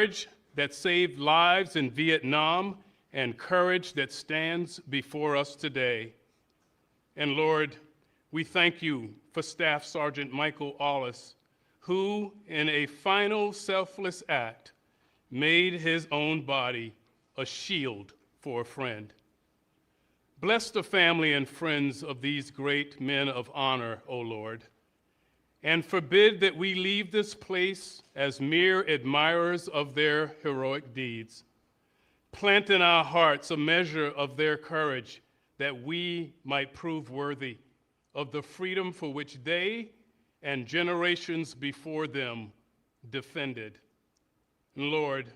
courage that saved lives in Vietnam and courage that stands before us today. And Lord, we thank you for Staff Sergeant Michael Olis, who, in a final selfless act, made his own body a shield for a friend. Bless the family and friends of these great men of honor, O Lord, and forbid that we leave this place as mere admirers of their heroic deeds. Plant in our hearts a measure of their courage that we might prove worthy of the freedom for which they and generations before them defended. Lord,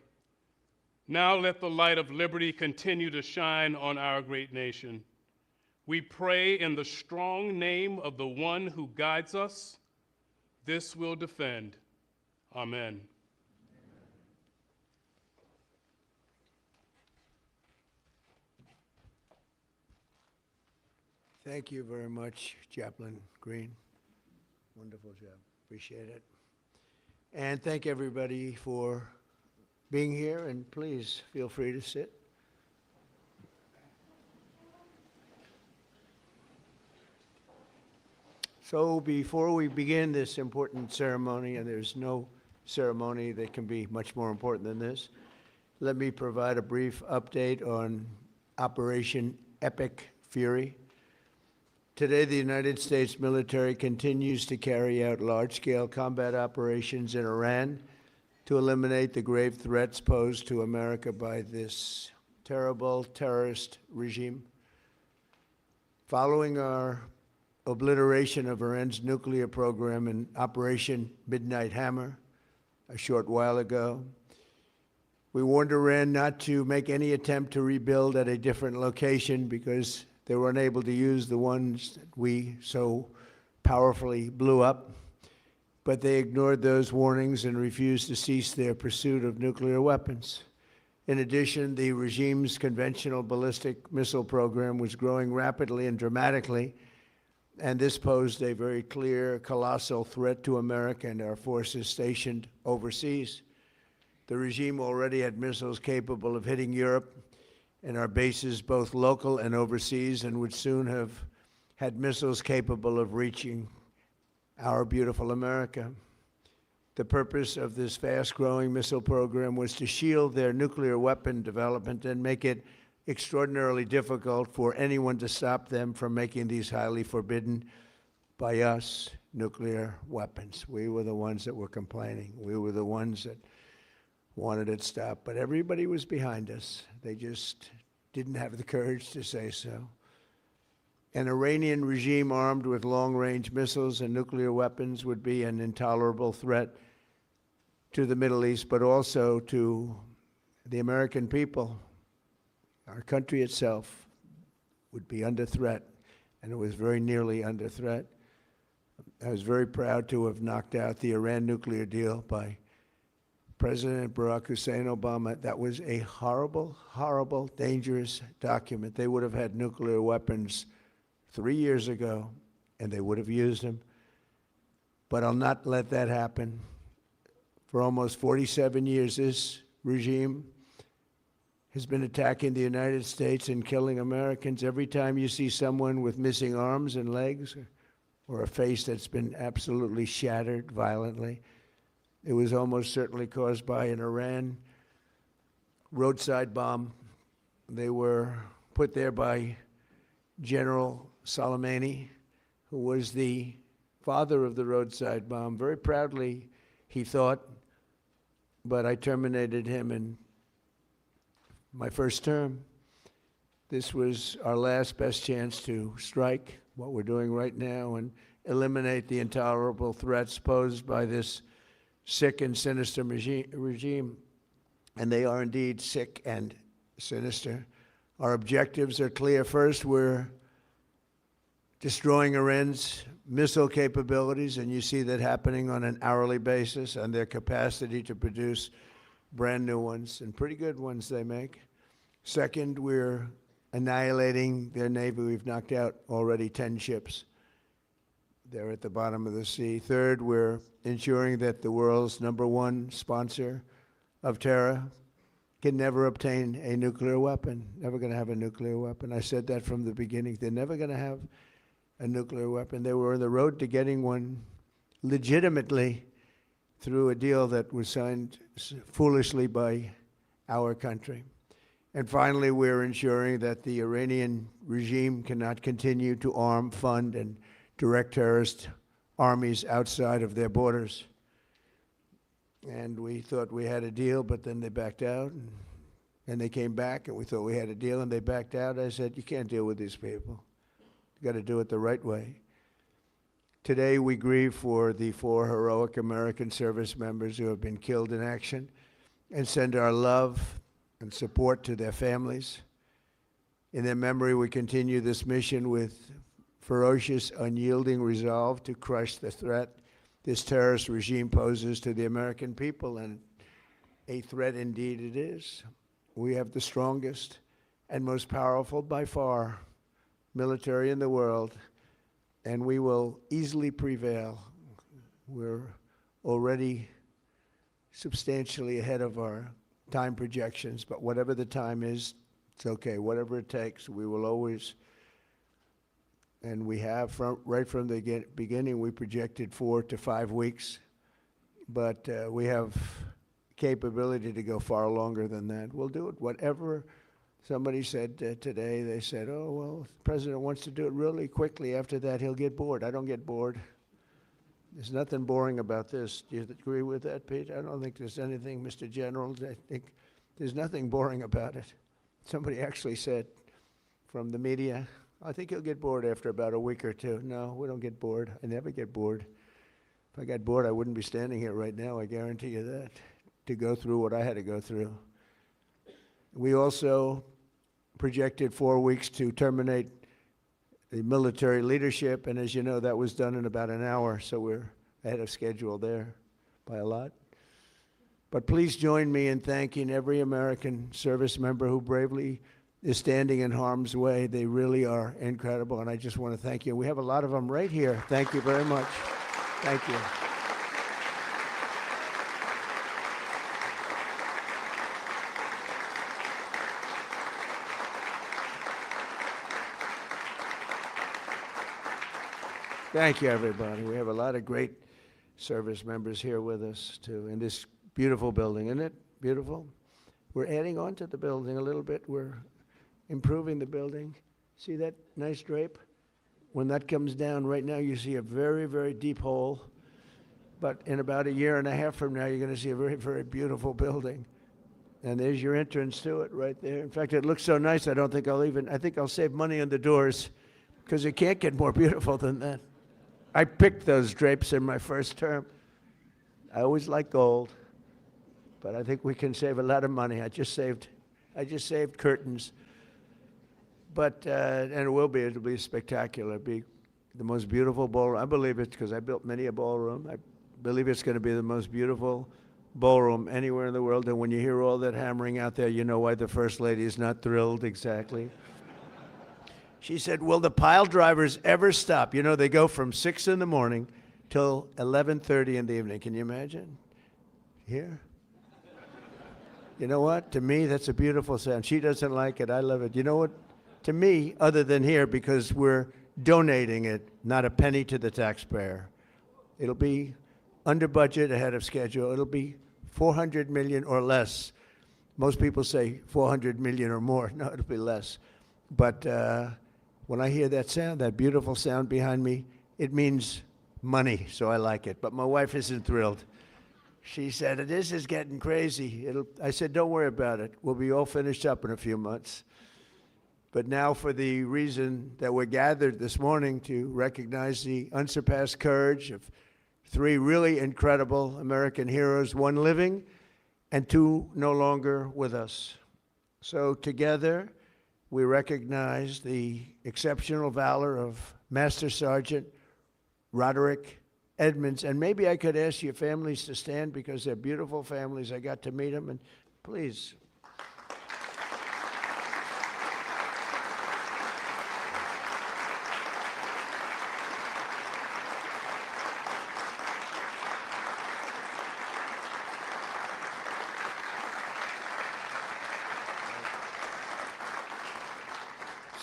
now let the light of liberty continue to shine on our great nation. We pray in the strong name of the one who guides us. This will defend. Amen. Thank you very much, Chaplain Green. Wonderful job. Appreciate it. And thank everybody for being here, and please feel free to sit. So before we begin this important ceremony, and there's no ceremony that can be much more important than this, let me provide a brief update on Operation Epic Fury. Today, the United States military continues to carry out large-scale combat operations in Iran to eliminate the grave threats posed to America by this terrible terrorist regime. Following our obliteration of Iran's nuclear program in Operation Midnight Hammer a short while ago, we warned Iran not to make any attempt to rebuild at a different location because they were unable to use the ones that we so powerfully blew up. But they ignored those warnings and refused to cease their pursuit of nuclear weapons. In addition, the regime's conventional ballistic missile program was growing rapidly and dramatically, and this posed a very clear, colossal threat to America and our forces stationed overseas. The regime already had missiles capable of hitting Europe and our bases, both local and overseas, and would soon have had missiles capable of reaching our beautiful America. The purpose of this fast-growing missile program was to shield their nuclear weapon development and make it extraordinarily difficult for anyone to stop them from making these highly forbidden by us nuclear weapons. We were the ones that were complaining. We were the ones that wanted it stopped, but everybody was behind us. They just didn't have the courage to say so. An Iranian regime armed with long-range missiles and nuclear weapons would be an intolerable threat to the Middle East, but also to the American people. Our country itself would be under threat, and it was very nearly under threat. I was very proud to have knocked out the Iran nuclear deal by President Barack Hussein Obama. That was a horrible, horrible, dangerous document. They would have had nuclear weapons 3 years ago, and they would have used them. But I'll not let that happen. For almost 47 years, this regime has been attacking the United States and killing Americans. Every time you see someone with missing arms and legs or a face that's been absolutely shattered violently, it was almost certainly caused by an Iran roadside bomb. They were put there by General Soleimani, who was the father of the roadside bomb. Very proudly, he thought, but I terminated him in my first term. This was our last best chance to strike what we're doing right now and eliminate the intolerable threats posed by this sick and sinister regime. And they are indeed sick and sinister. Our objectives are clear. First, we're destroying Iran's missile capabilities, and you see that happening on an hourly basis, and their capacity to produce brand new ones, and pretty good ones they make. Second, we're annihilating their Navy. We've knocked out already 10 ships. They're at the bottom of the sea. Third, we're ensuring that the world's #1 sponsor of terror can never obtain a nuclear weapon, never going to have a nuclear weapon. I said that from the beginning. They're never going to have a nuclear weapon. They were on the road to getting one legitimately through a deal that was signed foolishly by our country. And finally, we're ensuring that the Iranian regime cannot continue to arm, fund, and direct terrorist armies outside of their borders. And we thought we had a deal, but then they backed out. And they came back, and we thought we had a deal, and they backed out. I said, you can't deal with these people. You got to do it the right way. Today, we grieve for the 4 heroic American service members who have been killed in action and send our love and support to their families. In their memory, we continue this mission with ferocious, unyielding resolve to crush the threat this terrorist regime poses to the American people, and a threat indeed it is. We have the strongest and most powerful by far military in the world, and we will easily prevail. We're already substantially ahead of our time projections, but whatever the time is, it's okay. Whatever it takes, we will always, and we have right from the beginning, we projected 4 to 5 weeks, but we have capability to go far longer than that. We'll do it. Whatever somebody said today, they said, oh, well, the president wants to do it really quickly. After that, he'll get bored. I don't get bored. There's nothing boring about this. Do you agree with that, Pete? I don't think there's anything, Mr. General. I think there's nothing boring about it. Somebody actually said from the media, I think he'll get bored after about a week or two. No, we don't get bored. I never get bored. If I got bored, I wouldn't be standing here right now, I guarantee you that, to go through what I had to go through. We also projected 4 weeks to terminate the military leadership, and as you know, that was done in about an hour, so we're ahead of schedule there by a lot. But please join me in thanking every American service member who bravely is standing in harm's way. They really are incredible, and I just want to thank you. We have a lot of them right here. Thank you very much. Thank you. Thank you, everybody. We have a lot of great service members here with us, too, in this beautiful building. Isn't it beautiful? We're adding on to the building a little bit. We're improving the building. See that nice drape? When that comes down, right now you see a very, very deep hole. But in about 1.5 years from now, you're going to see a very, very beautiful building. And there's your entrance to it right there. In fact, it looks so nice, I think I'll save money on the doors, because it can't get more beautiful than that. I picked those drapes in my first term. I always like gold, but I think we can save a lot of money. I just saved curtains. But, and it'll be spectacular. It'll be the most beautiful ballroom. I believe it because I built many a ballroom. I believe it's going to be the most beautiful ballroom anywhere in the world. And when you hear all that hammering out there, you know why the First Lady is not thrilled exactly. She said, will the pile drivers ever stop? You know, they go from 6 in the morning till 11:30 in the evening. Can you imagine? Here? You know what? To me, that's a beautiful sound. She doesn't like it. I love it. You know what? To me, other than here, because we're donating it, not a penny to the taxpayer. It'll be under budget, ahead of schedule. It'll be $400 million or less. Most people say $400 million or more. No, it'll be less. But when I hear that sound, that beautiful sound behind me, it means money, so I like it. But my wife isn't thrilled. She said, this is getting crazy. I said, don't worry about it. We'll be all finished up in a few months. But now for the reason that we're gathered this morning to recognize the unsurpassed courage of 3 really incredible American heroes, 1 living and 2 no longer with us. So together, we recognize the exceptional valor of Master Sergeant Roderick Edmonds. And maybe I could ask your families to stand, because they're beautiful families. I got to meet them, and please.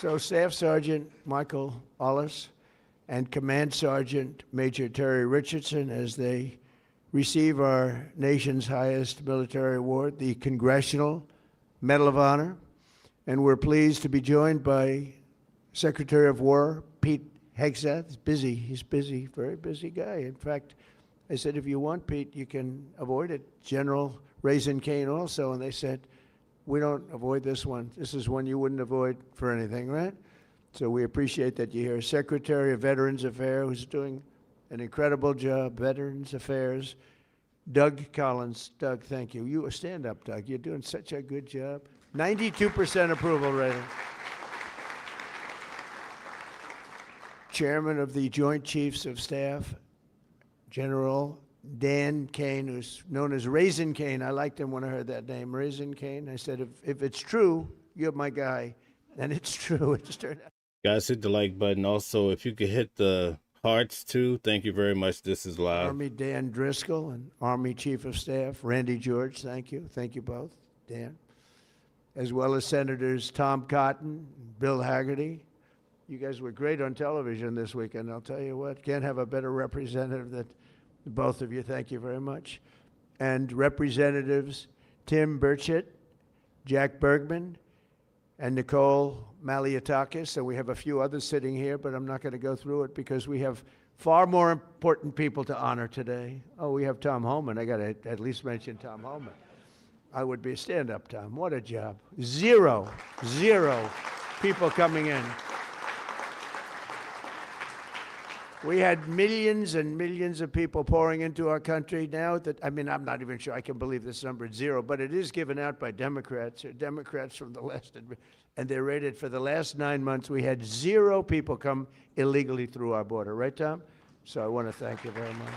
So Staff Sergeant Michael Olis and Command Sergeant Major Terry Richardson, as they receive our nation's highest military award, the Congressional Medal of Honor. And we're pleased to be joined by Secretary of War Pete Hegseth. He's busy, very busy guy. In fact, I said, if you want, Pete, you can avoid it. General Raisin Kane also, and they said, we don't avoid this one. This is one you wouldn't avoid for anything, right? So we appreciate that you're here. Secretary of Veterans Affairs, who's doing an incredible job, Veterans Affairs, Doug Collins. Doug, thank you. You stand up, Doug. You're doing such a good job. 92% approval rating. Chairman of the Joint Chiefs of Staff, General Dan Kane, who's known as Raisin Kane. I liked him when I heard that name, Raisin Kane. I said, if it's true, you're my guy. And it's true. It just turned out. Guys, hit the like button. Also, if you could hit the hearts too. Thank you very much. This is live. Army Dan Driscoll and Army Chief of Staff Randy George. Thank you. Thank you both, Dan. As well as Senators Tom Cotton, Bill Hagerty. You guys were great on television this weekend. I'll tell you what, can't have a better representative than both of you. Thank you very much. And Representatives Tim Burchett, Jack Bergman, and Nicole Malliotakis. So we have a few others sitting here, but I'm not going to go through it because we have far more important people to honor today. Oh, we have Tom Homan. I got to at least mention Tom Homan. I would be a stand-up, Tom. What a job. Zero people coming in. We had millions and millions of people pouring into our country now that, I mean, I'm not even sure I can believe this number is zero, but it is given out by Democrats. Democrats from the last, and they're rated for the last 9 months. We had 0 people come illegally through our border. Right, Tom? So I want to thank you very much.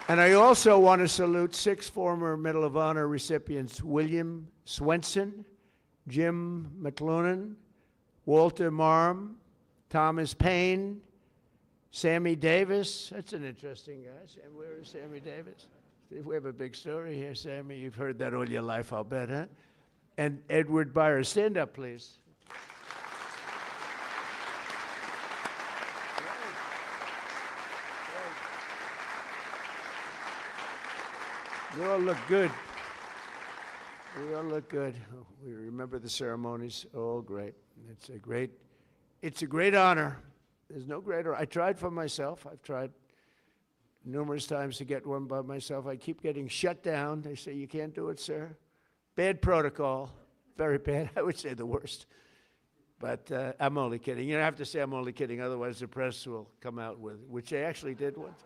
And I also want to salute 6 former Medal of Honor recipients: William Swenson, Jim McLuhan, Walter Marm, Thomas Payne, Sammy Davis. That's an interesting guy. Where is Sammy Davis? We have a big story here, Sammy. You've heard that all your life, I'll bet, huh? And Edward Byers. Stand up, please. You all look good. We all look good. We remember the ceremonies. All great. It's a great honor. There's no greater. I tried for myself. I've tried numerous times to get one by myself. I keep getting shut down. They say, you can't do it, sir. Bad protocol. Very bad. I would say the worst. But I'm only kidding. You don't have to say I'm only kidding. Otherwise, the press will come out with it, which they actually did once.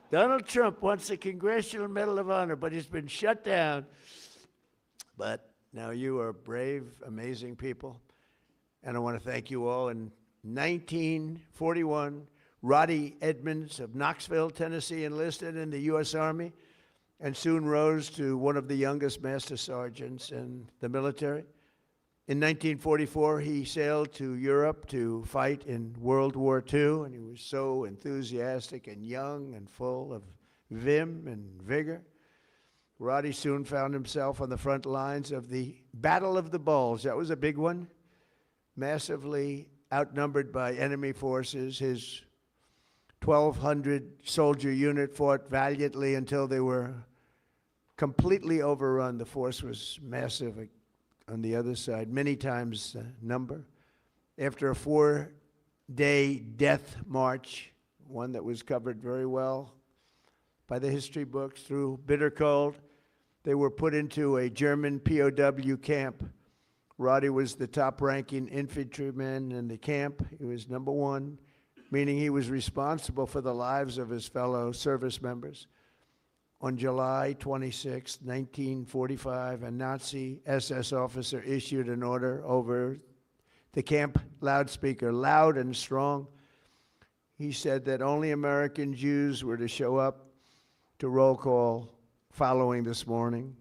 Donald Trump wants a Congressional Medal of Honor, but he's been shut down. But now you are brave, amazing people. And I want to thank you all. In 1941, Roddy Edmonds of Knoxville, Tennessee, enlisted in the U.S. Army and soon rose to one of the youngest master sergeants in the military. In 1944, he sailed to Europe to fight in World War II, and he was so enthusiastic and young and full of vim and vigor. Roddy soon found himself on the front lines of the Battle of the Bulge. That was a big one. Massively outnumbered by enemy forces. His 1,200 soldier unit fought valiantly until they were completely overrun. The force was massive on the other side, many times the number. After a 4-day death march, one that was covered very well by the history books, through bitter cold, they were put into a German POW camp. Roddy was the top-ranking infantryman in the camp. He was number 1, meaning he was responsible for the lives of his fellow service members. On July 26, 1945, a Nazi SS officer issued an order over the camp loudspeaker, loud and strong. He said that only American Jews were to show up to roll call following this morning.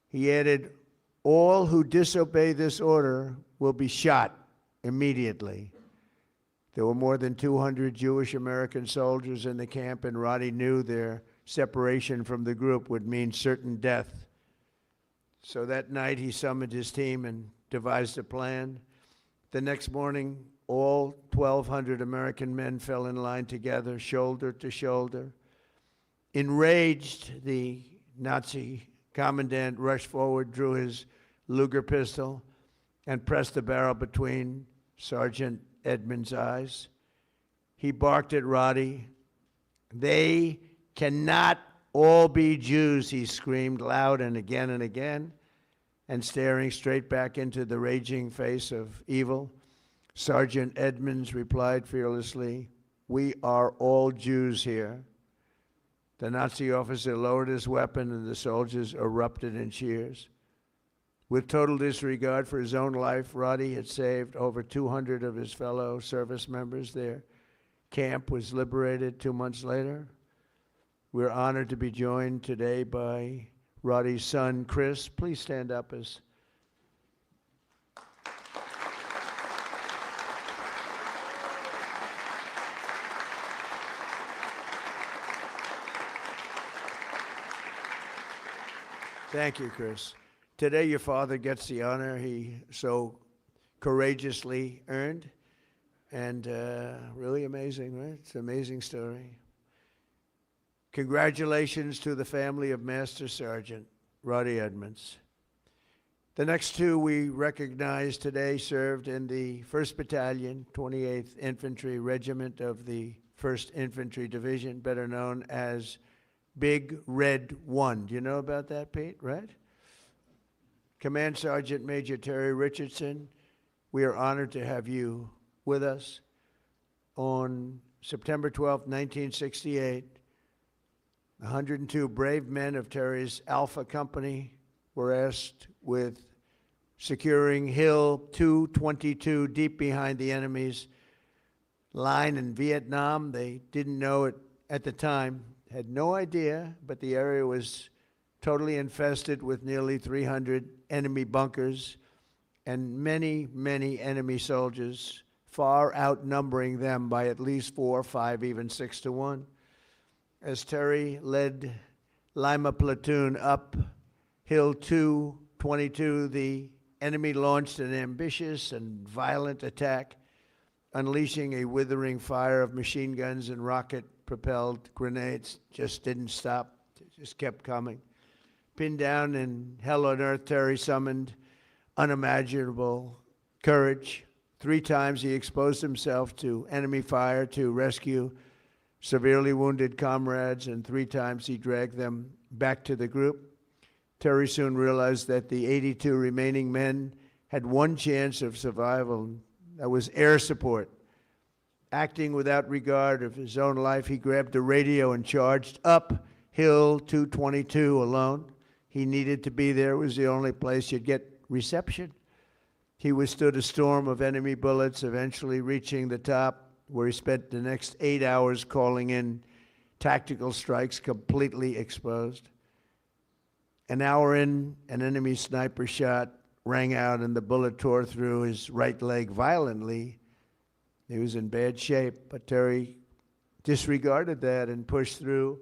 He added, all who disobey this order will be shot immediately. There were more than 200 Jewish American soldiers in the camp, and Roddy knew their separation from the group would mean certain death. So that night he summoned his team and devised a plan. The next morning, all 1,200 American men fell in line together, shoulder to shoulder. Enraged, the Nazi commandant rushed forward, drew his Luger pistol, and pressed the barrel between Sergeant Edmonds' eyes. He barked at Roddy. "They cannot all be Jews," he screamed loud and again, and staring straight back into the raging face of evil. Sergeant Edmonds replied fearlessly, "We are all Jews here." The Nazi officer lowered his weapon and the soldiers erupted in cheers. With total disregard for his own life, Roddy had saved over 200 of his fellow service members. Their camp was liberated 2 months later. We're honored to be joined today by Roddy's son, Chris. Please stand up as Thank you, Chris. Today, your father gets the honor he so courageously earned. And really amazing, right? It's an amazing story. Congratulations to the family of Master Sergeant Roddy Edmonds. The next two we recognize today served in the 1st Battalion, 28th Infantry Regiment of the 1st Infantry Division, better known as Big Red 1. Do you know about that, Pete? Right? Command Sergeant Major Terry Richardson, we are honored to have you with us. On September 12, 1968, 102 brave men of Terry's Alpha Company were asked with securing Hill 222 deep behind the enemy's line in Vietnam. They didn't know it at the time, had no idea, but the area was totally infested with nearly 300 enemy bunkers and many, many enemy soldiers, far outnumbering them by at least 4, 5, even 6 to 1. As Terry led Lima platoon up Hill 222, the enemy launched an ambitious and violent attack, unleashing a withering fire of machine guns and rocket-propelled grenades. Just didn't stop, just kept coming. Pinned down in hell on earth, Terry summoned unimaginable courage. 3 times he exposed himself to enemy fire to rescue severely wounded comrades, and 3 times he dragged them back to the group. Terry soon realized that the 82 remaining men had one chance of survival. That was air support. Acting without regard of his own life, he grabbed a radio and charged up Hill 222 alone. He needed to be there. It was the only place you'd get reception. He withstood a storm of enemy bullets, eventually reaching the top, where he spent the next 8 hours calling in tactical strikes, completely exposed. An hour in, an enemy sniper shot rang out and the bullet tore through his right leg violently. He was in bad shape, but Terry disregarded that and pushed through.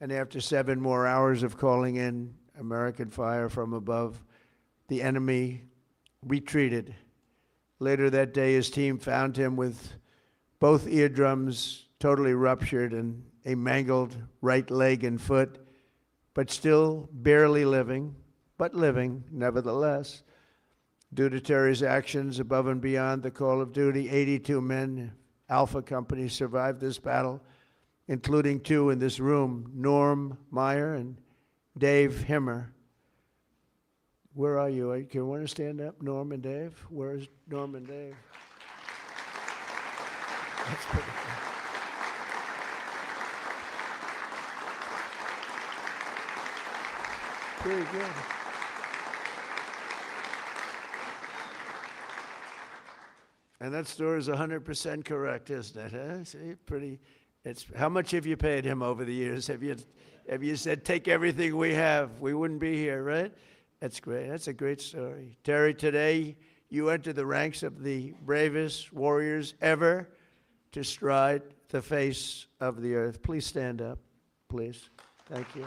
And after 7 more hours of calling in American fire from above, the enemy retreated. Later that day, his team found him with both eardrums totally ruptured and a mangled right leg and foot, but still barely living, but living nevertheless. Due to Terry's actions above and beyond the call of duty, 82 men, Alpha Company, survived this battle, including 2 in this room, Norm Meyer and Dave Himmer. Where are you? Can you want to stand up, Norm and Dave? Where's Norm and Dave? That's pretty cool. Pretty good. And that story is 100% correct, isn't it? Huh? See, pretty. It's how much have you paid him over the years? Have you said take everything we have? We wouldn't be here, right? That's great. That's a great story, Terry. Today you enter the ranks of the bravest warriors ever to stride the face of the earth. Please stand up, please. Thank you.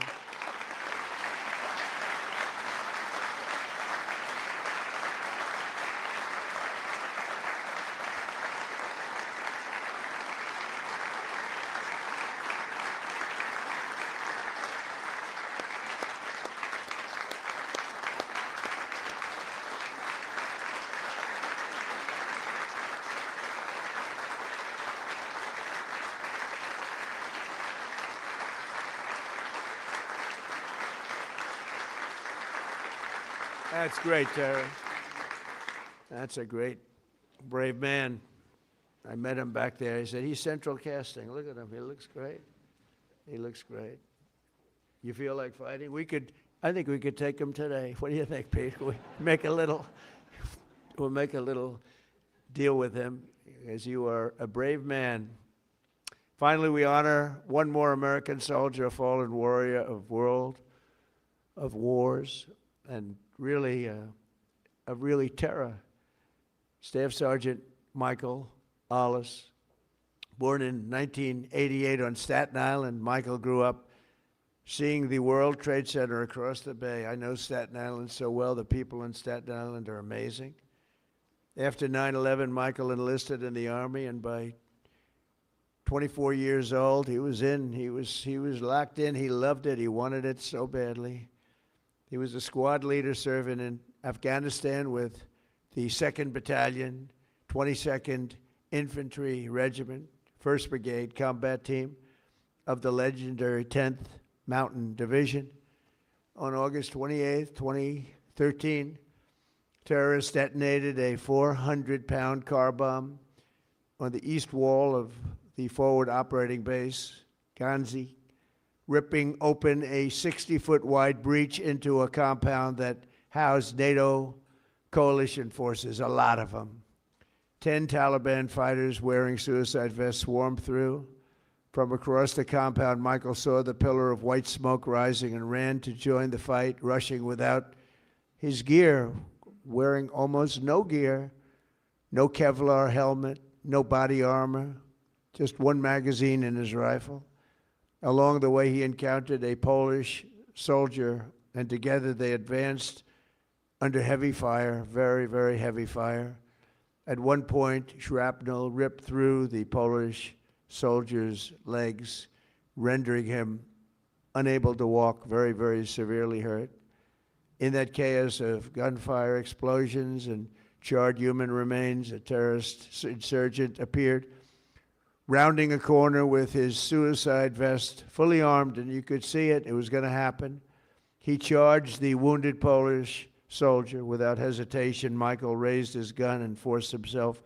That's great, Terry. That's a great, brave man. I met him back there. He said, he's central casting. Look at him. He looks great. He looks great. You feel like fighting? I think we could take him today. What do you think, Pete? We'll make a little deal with him, as you are a brave man. Finally, we honor one more American soldier, a fallen warrior of wars, and really, terror. Staff Sergeant Michael Olis, born in 1988 on Staten Island. Michael grew up seeing the World Trade Center across the bay. I know Staten Island so well. The people in Staten Island are amazing. After 9/11, Michael enlisted in the Army, and by 24 years old, he was locked in. He loved it. He wanted it so badly. He was a squad leader serving in Afghanistan with the 2nd Battalion, 22nd Infantry Regiment, 1st Brigade Combat Team of the legendary 10th Mountain Division. On August 28, 2013, terrorists detonated a 400-pound car bomb on the east wall of the forward operating base, Ganzi, ripping open a 60-foot wide breach into a compound that housed NATO coalition forces, a lot of them. 10 Taliban fighters wearing suicide vests swarmed through. From across the compound, Michael saw the pillar of white smoke rising and ran to join the fight, rushing without his gear, wearing almost no gear, no Kevlar helmet, no body armor, just one magazine in his rifle. Along the way, he encountered a Polish soldier, and together they advanced under heavy fire, very, very heavy fire. At one point, shrapnel ripped through the Polish soldier's legs, rendering him unable to walk, very, very severely hurt. In that chaos of gunfire, explosions, and charred human remains, a terrorist insurgent appeared, rounding a corner with his suicide vest, fully armed, and you could see it. It was going to happen. He charged the wounded Polish soldier without hesitation. Michael raised his gun and forced himself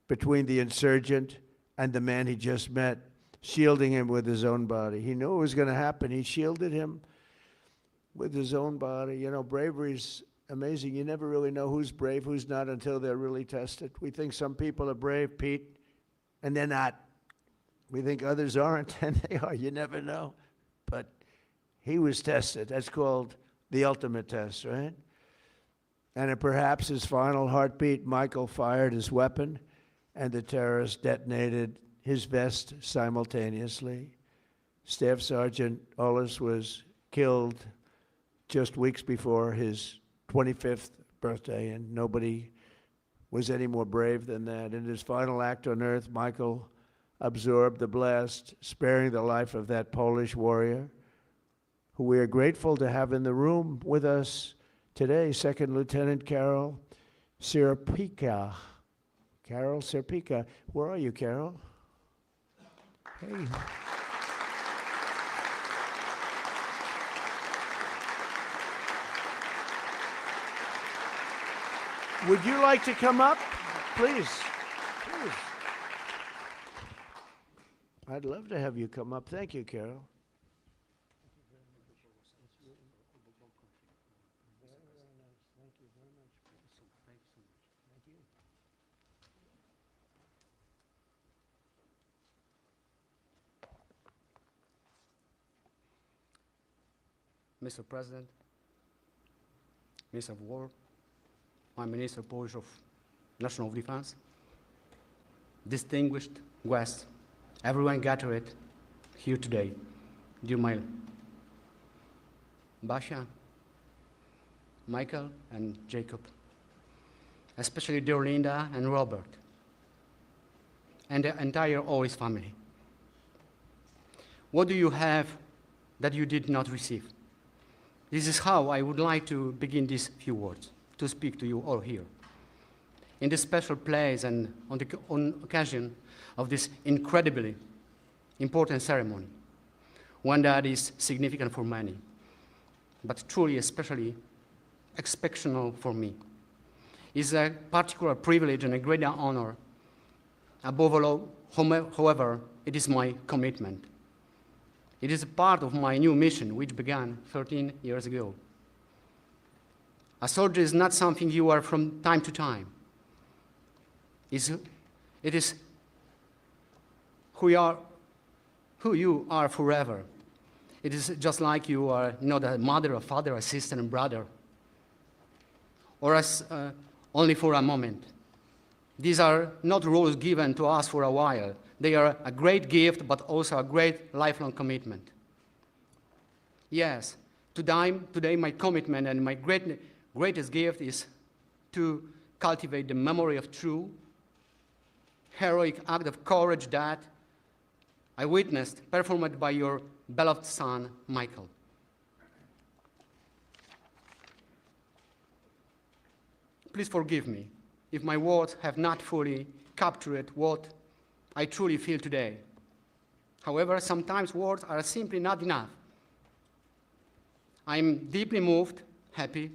between the insurgent and the man he just met, shielding him with his own body. He knew it was going to happen. He shielded him with his own body. You know, bravery's amazing. You never really know who's brave, who's not, until they're really tested. We think some people are brave, Pete, and they're not. We think others aren't, and they are. You never know. But he was tested. That's called the ultimate test, right? And at perhaps his final heartbeat, Michael fired his weapon, and the terrorist detonated his vest simultaneously. Staff Sergeant Olis was killed just weeks before his 25th birthday, and nobody was any more brave than that. In his final act on earth, Michael absorbed the blast, sparing the life of that Polish warrior, who we are grateful to have in the room with us today, Second Lieutenant Carol Sierpika. Carol Sierpika. Where are you, Carol? Hey. Would you like to come up? Please. Please. I'd love to have you come up. Thank you, Carol. Mr. President, Minister of War, my Minister Polish of National Defense, distinguished guests, everyone gathered here today, dear my Basia, Michael, and Jacob, especially dear Linda and Robert, and the entire Olis family. What do you have that you did not receive? This is how I would like to begin these few words, to speak to you all here. In this special place and on occasion of this incredibly important ceremony, one that is significant for many, but truly especially exceptional for me. It's a particular privilege and a great honor. Above all, however, it is my commitment. It is a part of my new mission, which began 13 years ago. A soldier is not something you are from time to time. It is who you are forever. It is just like you are not a mother, a father, a sister, and brother, or only for a moment. These are not roles given to us for a while. They are a great gift, but also a great lifelong commitment. Yes, today my commitment and my greatest gift is to cultivate the memory of true, heroic act of courage that I witnessed performed by your beloved son, Michael. Please forgive me if my words have not fully captured what I truly feel today. However, sometimes words are simply not enough. I'm deeply moved, happy,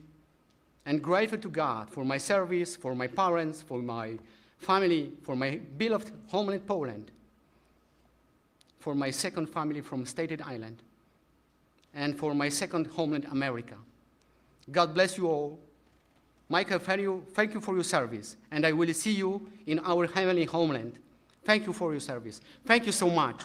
and grateful to God for my service, for my parents, for my family, for my beloved homeland, Poland, for my second family from Staten Island, and for my second homeland, America. God bless you all. Michael, thank you for your service, and I will see you in our heavenly homeland. Thank you for your service. Thank you so much.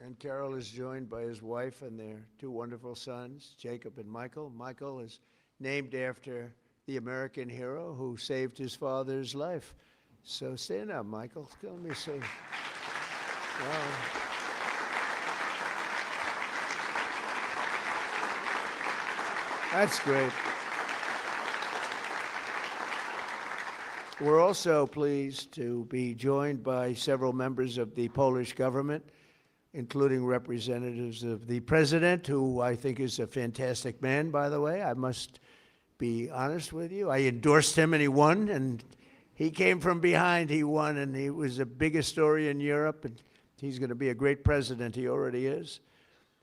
And Carol is joined by his wife and their two wonderful sons, Jacob and Michael. Michael is named after the American hero who saved his father's life. So stand up, Michael. Let me see. Wow. That's great. We're also pleased to be joined by several members of the Polish government, including representatives of the president, who I think is a fantastic man, by the way. I must be honest with you. I endorsed him and he won, and he came from behind, he won, and he was the biggest story in Europe, and he's going to be a great president. He already is.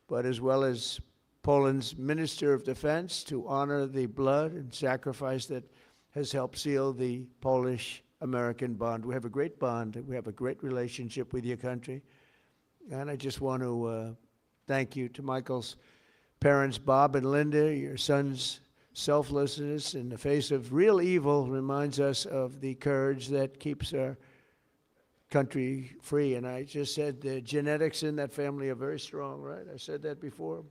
But as well as Poland's Minister of Defense, to honor the blood and sacrifice that has helped seal the Polish-American bond. We have a great bond. We have a great relationship with your country. And I just want to thank you to Michael's parents, Bob and Linda. Your son's selflessness in the face of real evil reminds us of the courage that keeps our country free. And I just said the genetics in that family are very strong, right? I said that before.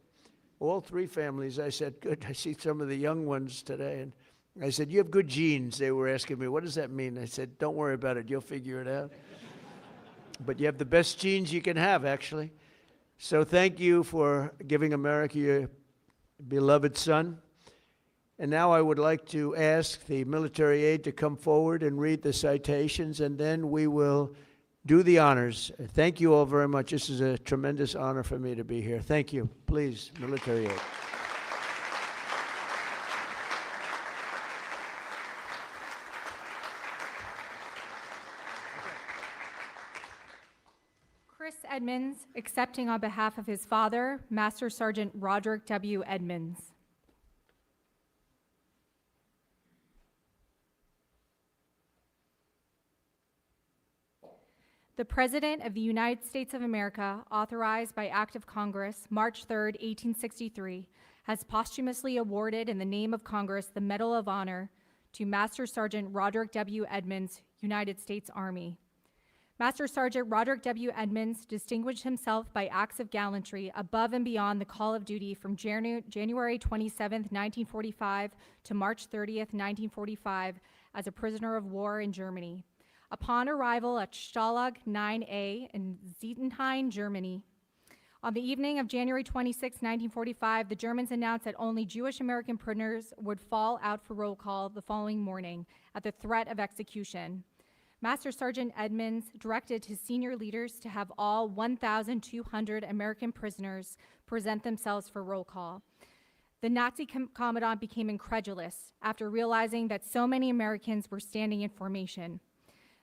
All three families, I said, good. I see some of the young ones today. And I said, you have good genes. They were asking me, what does that mean? I said, don't worry about it. You'll figure it out. But you have the best genes you can have, actually. So thank you for giving America your beloved son. And now I would like to ask the military aide to come forward and read the citations, and then we will do the honors. Thank you all very much. This is a tremendous honor for me to be here. Thank you. Please, military aide. Chris Edmonds, accepting on behalf of his father, Master Sergeant Roderick W. Edmonds. The President of the United States of America, authorized by Act of Congress, March 3, 1863, has posthumously awarded in the name of Congress the Medal of Honor to Master Sergeant Roderick W. Edmonds, United States Army. Master Sergeant Roderick W. Edmonds distinguished himself by acts of gallantry above and beyond the call of duty from January 27, 1945 to March 30, 1945 as a prisoner of war in Germany. Upon arrival at Stalag 9A in Zietenhain, Germany, On the evening of January 26, 1945, the Germans announced that only Jewish American prisoners would fall out for roll call the following morning at the threat of execution. Master Sergeant Edmonds directed his senior leaders to have all 1,200 American prisoners present themselves for roll call. The Nazi commandant became incredulous after realizing that so many Americans were standing in formation.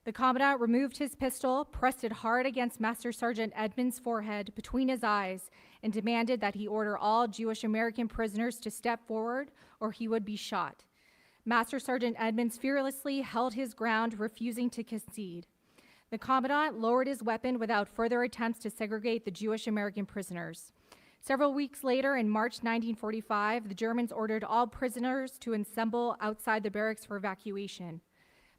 The commandant removed his pistol, pressed it hard against Master Sergeant Edmonds' forehead between his eyes, and demanded that he order all Jewish American prisoners to step forward or he would be shot. Master Sergeant Edmonds fearlessly held his ground, refusing to concede. The commandant lowered his weapon without further attempts to segregate the Jewish American prisoners. Several weeks later, in March 1945, the Germans ordered all prisoners to assemble outside the barracks for evacuation.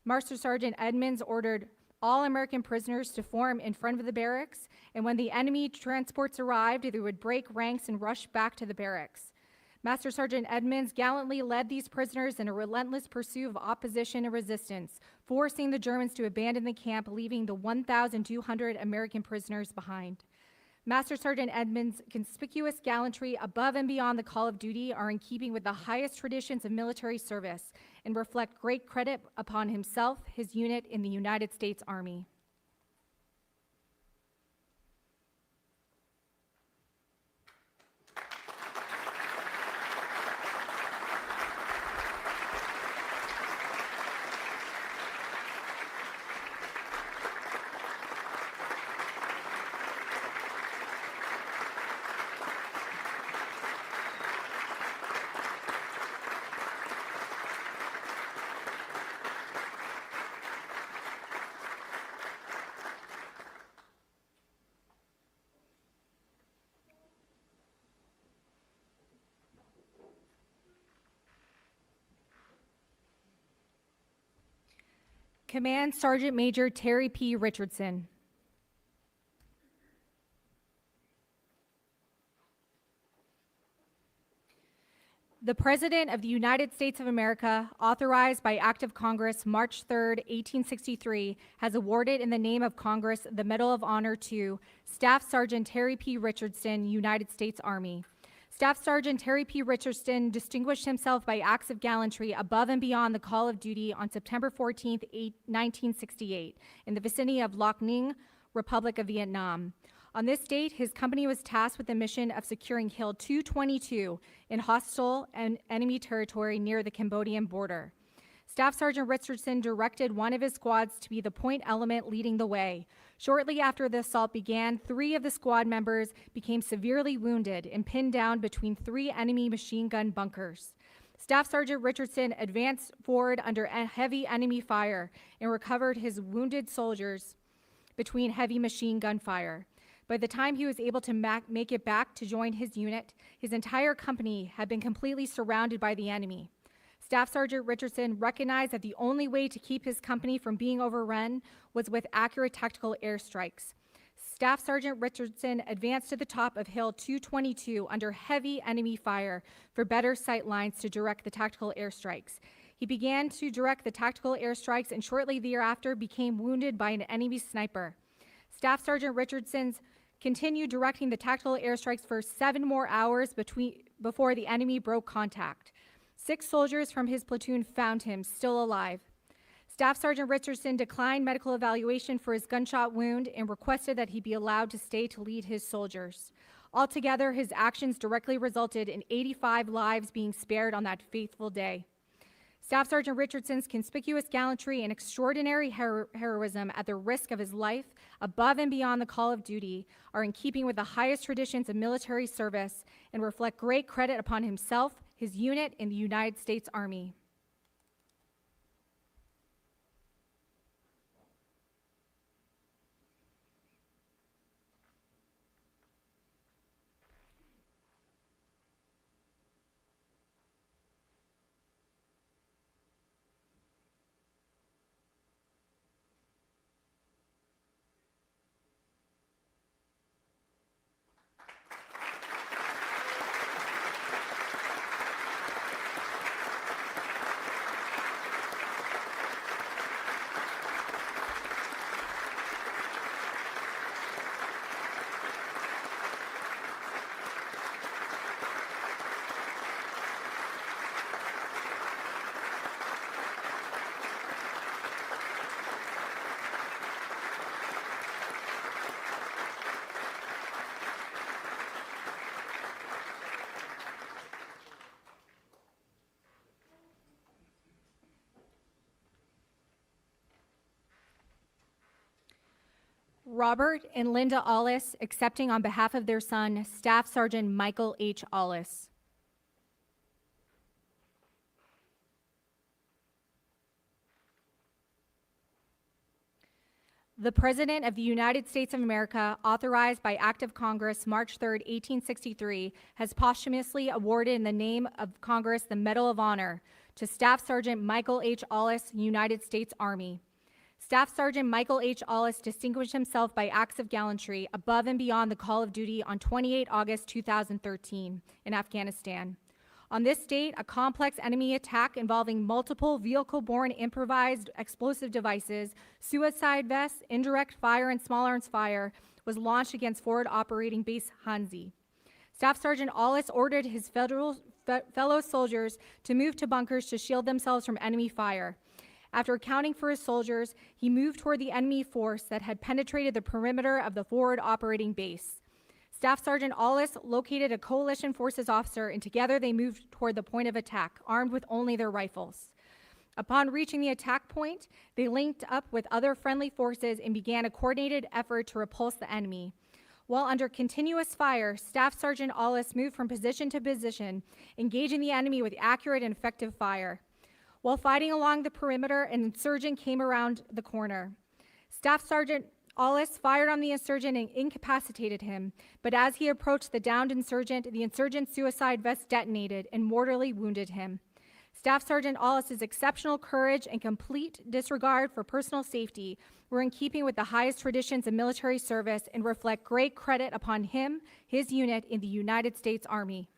Master Sergeant Edmonds ordered all American prisoners to form in front of the barracks, and when the enemy transports arrived, they would break ranks and rush back to the barracks. Master Sergeant Edmonds gallantly led these prisoners in a relentless pursuit of opposition and resistance, forcing the Germans to abandon the camp, leaving the 1,200 American prisoners behind. Master Sergeant Edmonds' conspicuous gallantry above and beyond the call of duty are in keeping with the highest traditions of military service and reflect great credit upon himself, his unit in the United States Army. Command Sergeant Major Terry P. Richardson. The President of the United States of America, authorized by Act of Congress March 3, 1863, has awarded in the name of Congress the Medal of Honor to Staff Sergeant Terry P. Richardson, United States Army. Staff Sergeant Terry P. Richardson distinguished himself by acts of gallantry above and beyond the call of duty on September 14, 1968, in the vicinity of Loc Ninh, Republic of Vietnam. On this date, his company was tasked with the mission of securing Hill 222 in hostile and enemy territory near the Cambodian border. Staff Sergeant Richardson directed one of his squads to be the point element leading the way. Shortly after the assault began, 3 of the squad members became severely wounded and pinned down between 3 enemy machine gun bunkers. Staff Sergeant Richardson advanced forward under heavy enemy fire and recovered his wounded soldiers between heavy machine gun fire. By the time he was able to make it back to join his unit, his entire company had been completely surrounded by the enemy. Staff Sergeant Richardson recognized that the only way to keep his company from being overrun was with accurate tactical airstrikes. Staff Sergeant Richardson advanced to the top of Hill 222 under heavy enemy fire for better sight lines to direct the tactical airstrikes. He began to direct the tactical airstrikes and shortly thereafter became wounded by an enemy sniper. Staff Sergeant Richardson continued directing the tactical airstrikes for 7 more hours before the enemy broke contact. 6 soldiers from his platoon found him still alive. Staff Sergeant Richardson declined medical evaluation for his gunshot wound and requested that he be allowed to stay to lead his soldiers. Altogether, his actions directly resulted in 85 lives being spared on that fateful day. Staff Sergeant Richardson's conspicuous gallantry and extraordinary heroism at the risk of his life, above and beyond the call of duty, are in keeping with the highest traditions of military service and reflect great credit upon himself, his unit, and the United States Army. Robert and Linda Olis, accepting on behalf of their son, Staff Sergeant Michael H. Olis. The President of the United States of America, authorized by Act of Congress March 3, 1863, has posthumously awarded in the name of Congress the Medal of Honor to Staff Sergeant Michael H. Olis, United States Army. Staff Sergeant Michael H. Olis distinguished himself by acts of gallantry above and beyond the call of duty on 28 August 2013 in Afghanistan. On this date, a complex enemy attack involving multiple vehicle-borne improvised explosive devices, suicide vests, indirect fire, and small arms fire was launched against Forward Operating Base Hanzi. Staff Sergeant Olis ordered his fellow soldiers to move to bunkers to shield themselves from enemy fire. After accounting for his soldiers, he moved toward the enemy force that had penetrated the perimeter of the forward operating base. Staff Sergeant Olis located a coalition forces officer, and together they moved toward the point of attack, armed with only their rifles. Upon reaching the attack point, they linked up with other friendly forces and began a coordinated effort to repulse the enemy. While under continuous fire, Staff Sergeant Olis moved from position to position, engaging the enemy with accurate and effective fire. While fighting along the perimeter, an insurgent came around the corner. Staff Sergeant Olis fired on the insurgent and incapacitated him, but as he approached the downed insurgent, the insurgent's suicide vest detonated and mortally wounded him. Staff Sergeant Olis's exceptional courage and complete disregard for personal safety were in keeping with the highest traditions of military service and reflect great credit upon him, his unit in the United States Army.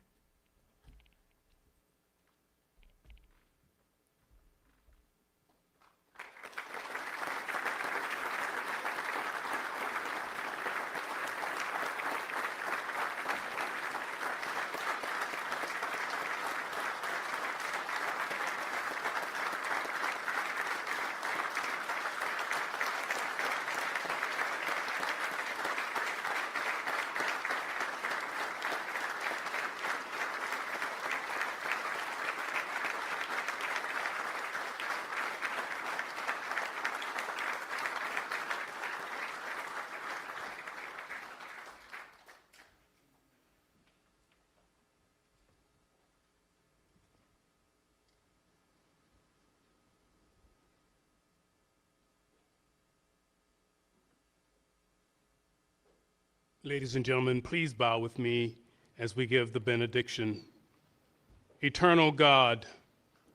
Ladies and gentlemen, please bow with me as we give the benediction. Eternal God,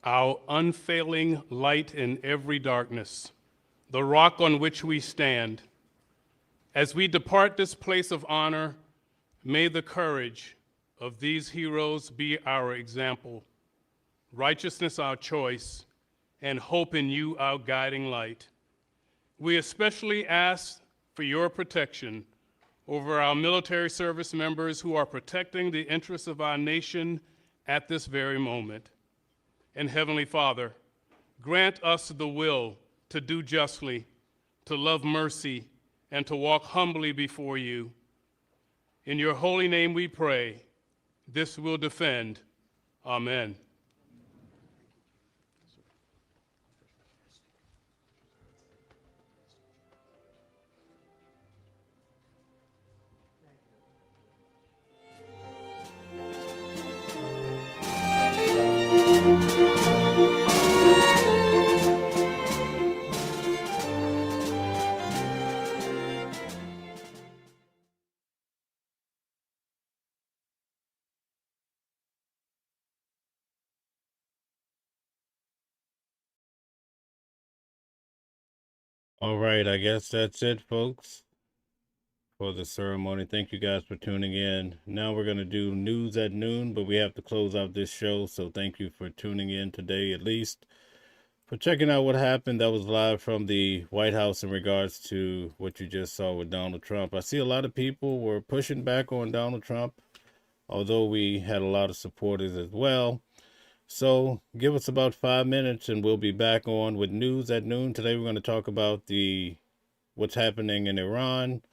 our unfailing light in every darkness, the rock on which we stand, as we depart this place of honor, may the courage of these heroes be our example, righteousness our choice, and hope in you our guiding light. We especially ask for your protection over our military service members who are protecting the interests of our nation at this very moment. And Heavenly Father, grant us the will to do justly, to love mercy, and to walk humbly before you. In your holy name we pray. This we'll defend. Amen. All right, I guess that's it, folks, for the ceremony. Thank you guys for tuning in. Now we're going to do news at noon, but we have to close out this show, so thank you for tuning in today, at least for checking out what happened. That was live from the White House in regards to what you just saw with Donald Trump. I see a lot of people were pushing back on Donald Trump, although we had a lot of supporters as well. So give us about 5 minutes and we'll be back on with news at noon. Today we're going to talk about what's happening in Iran.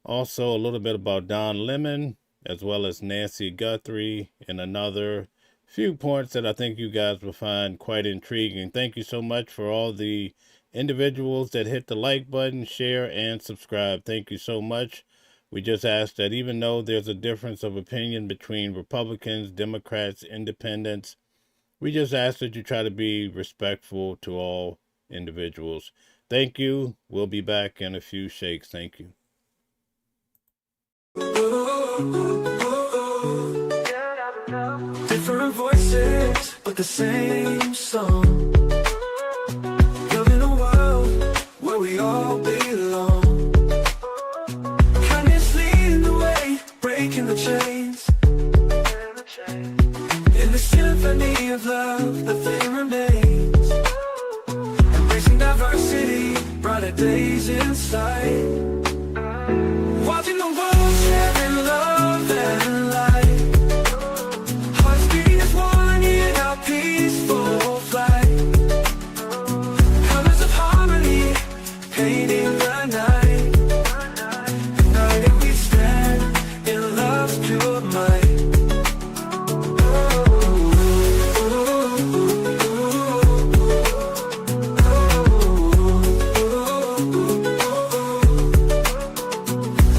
Also a little bit about Don Lemon, as well as Nancy Guthrie, and another few points that I think you guys will find quite intriguing. Thank you so much for all the individuals that hit the like button, share, and subscribe. Thank you so much. We just ask that even though there's a difference of opinion between Republicans, Democrats, Independents, we just ask that you try to be respectful to all individuals. Thank you. We'll be back in a few shakes. Thank you. Different voices, but the same song. Living a world where we all belong. Kindness leading the way, breaking the chains. In the symphony of love, the theme remains. Embracing diversity, brighter days in sight. Watching the world sharing love and light. Hearts beating as one in our peaceful flight. Colors of harmony, painting the night. United we stand in love's pure might.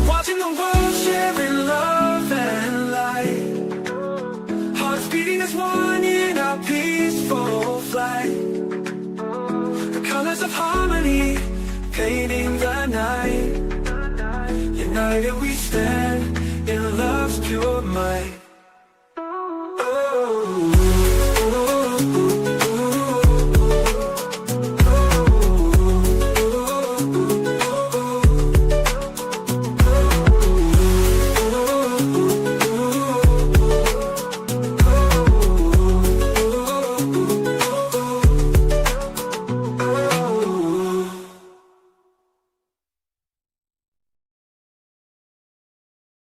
Watching the world sharing love and light. Hearts beating as one in our peaceful flight. The colors of harmony, painting the night. United we stand in love's pure might.